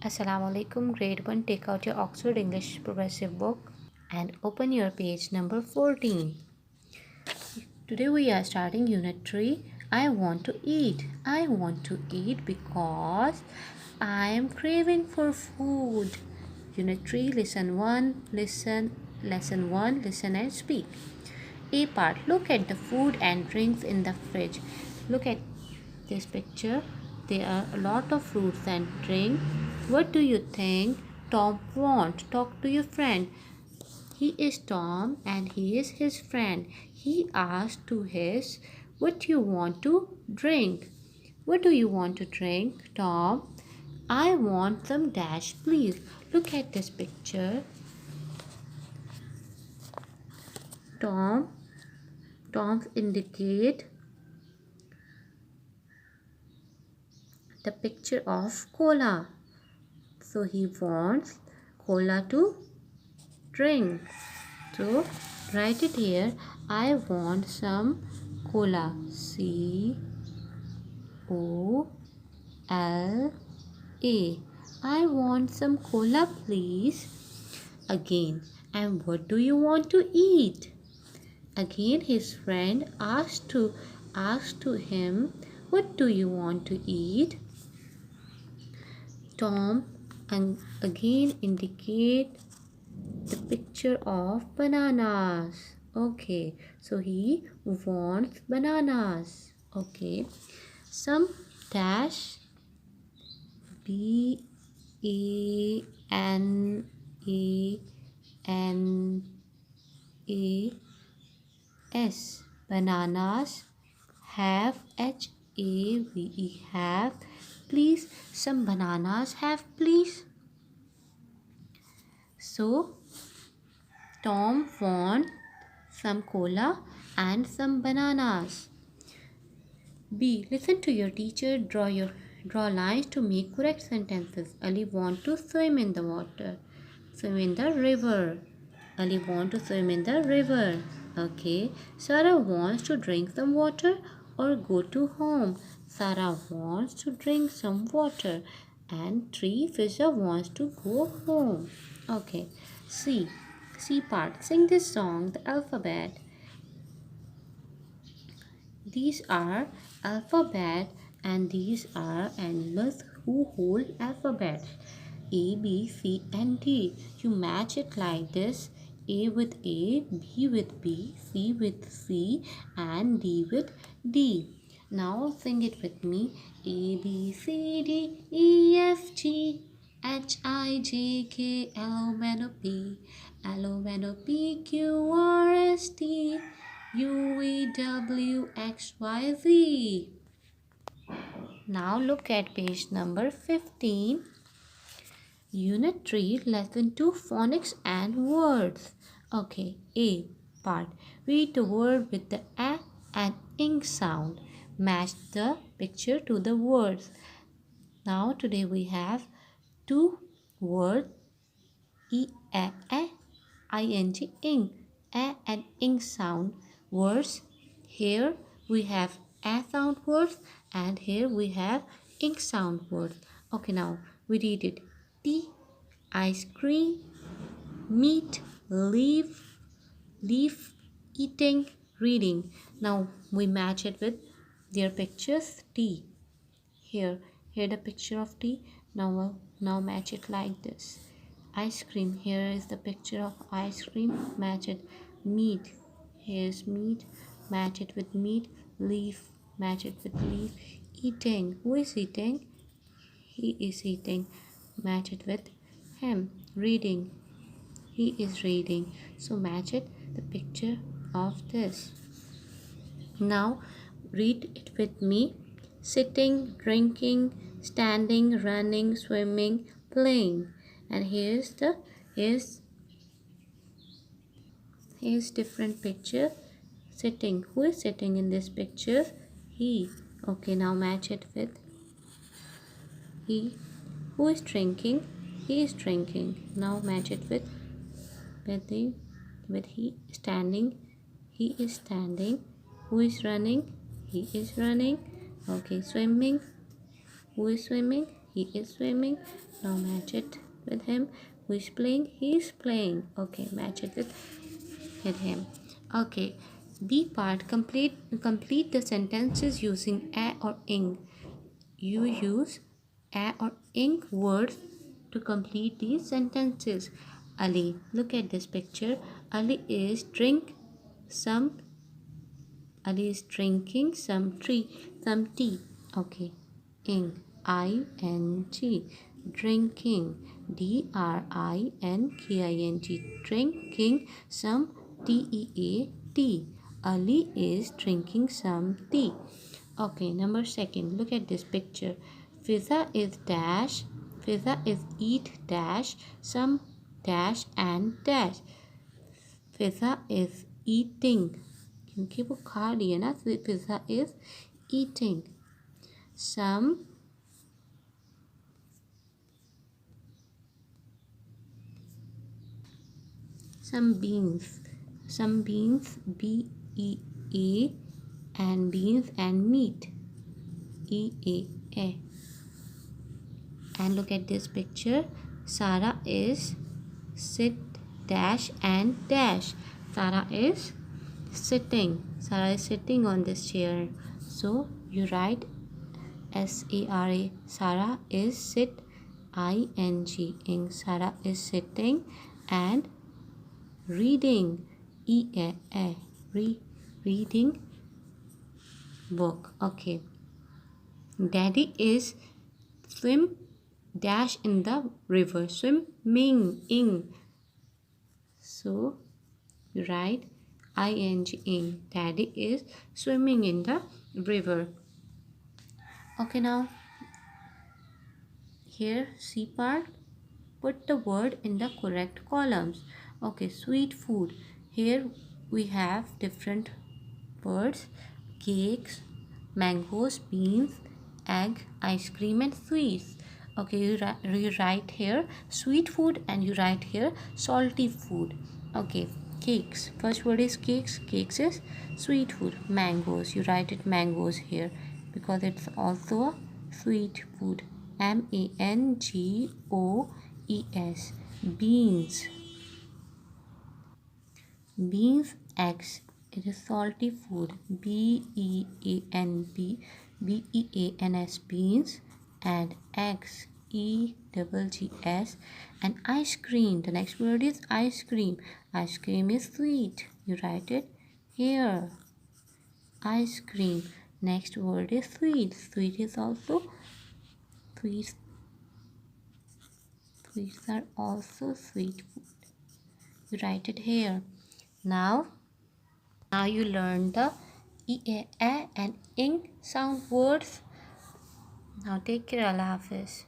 Assalamu alaikum, grade 1. Take out your Oxford English Progressive book and open your page number 14. Today we are starting unit 3. I want to eat. I want to eat because I am craving for food. Unit 3, lesson 1, listen and speak. A part, look at the food and drinks in the fridge. Look at this picture. There are a lot of fruits and drink. What do you think Tom wants? Talk to your friend. He is Tom and he is his friend. He asked to his, what do you want to drink? What do you want to drink, Tom? I want some dash, please. Look at this picture. Tom. Tom indicate the picture of cola. So he wants cola to drink. So write it here. I want some cola. C-O-L-A. I want some cola, please. Again. And what do you want to eat? Again his friend asked to him, what do you want to eat? Tom and again indicate the picture of bananas. Okay, so he wants bananas. Okay, some dash Bananas. Bananas have HAVE have. Please, some bananas have, please. So Tom wants some cola and some bananas. B. Listen to your teacher. Draw lines to make correct sentences. Ali want to swim in the water. Swim in the river. Ali want to swim in the river. Okay. Sarah wants to drink some water or go to home. Sarah wants to drink some water. And Fisher wants to go home. Okay. C. C part. Sing this song, the alphabet. These are alphabet and these are animals who hold alphabets. A, B, C and D. You match it like this. A with A, B with B, C with C and D with D. Now sing it with me. A, B, C, D, E, F, G, H, I, J, K, L, M, N, O, P, L, O, N, O, P, Q, R, S, T, U, V, W, X, Y, Z. Now look at page number 15. Unit 3, lesson 2, phonics and words. Okay, A part. Read the word with the A and ing sound. Match the picture to the words. Now today we have two words, E, A, ing, ing. A and ing sound words. Here we have A sound words and here we have ing sound words. Okay, now we read it. Tea, ice cream, meat, leaf, eating, reading. Now we match it with their pictures. Tea. Here the picture of tea. Now match it like this. Ice cream. Here is the picture of ice cream. Match it. Meat. Here's meat. Match it with meat. Leaf. Match it with leaf. Eating. Who is eating? He is eating. Match it with him. Reading. He is reading. So match it the picture of this. Now read it with me. Sitting, drinking, standing, running, swimming, playing. And here's different picture. Sitting. Who is sitting in this picture? He. Okay, now match it with he. Who is drinking? He is drinking. Now match it with he. Standing. He is standing. Who is running? He is running. Okay, swimming. Who is swimming? He is swimming. Now match it with him. Who is playing? He is playing. Okay, match it with him. Okay. B part, complete the sentences using a or ing. You use a or ing words to complete these sentences. Ali, look at this picture. Ali is some Ali is drinking some tea. Okay. Ing, ing, drinking, drinking, drinking some tea. Ali is drinking some tea. Okay, number second, look at this picture. Fiza is dash, Fiza is eat dash, some dash and dash. Fiza is eating, क्योंकि वो खा रही है ना, pizza is eating some beans BEA and beans and meat EAA. And look at this picture. Sarah is sit dash and dash. Sarah is sitting on this chair. So you write SARA. Sarah is sit ing. Sarah is sitting and reading EAA. Reading book. Okay. Daddy is swim dash in the river. Swimming ing. So you write ing. Daddy is swimming in the river. Okay, now here C part, put the word in the correct columns. Okay, sweet food. Here we have different words: cakes, mangoes, beans, egg, ice cream and sweets. Okay, you write here sweet food and you write here salty food. Okay, cakes. First word is cakes. Cakes is sweet food. Mangoes. You write it mangoes here because it's also a sweet food. MANGOES. Beans. Beans, eggs. It is salty food. BEANS. Beans and eggs. EGGS. And ice cream. The next word is ice cream. Ice cream is sweet. You write it here. Ice cream. Next word is sweet. Sweet is also sweet. Sweets are also sweet food. You write it here. Now you learn the E, A and ing sound words. Now take care. Allah Hafiz.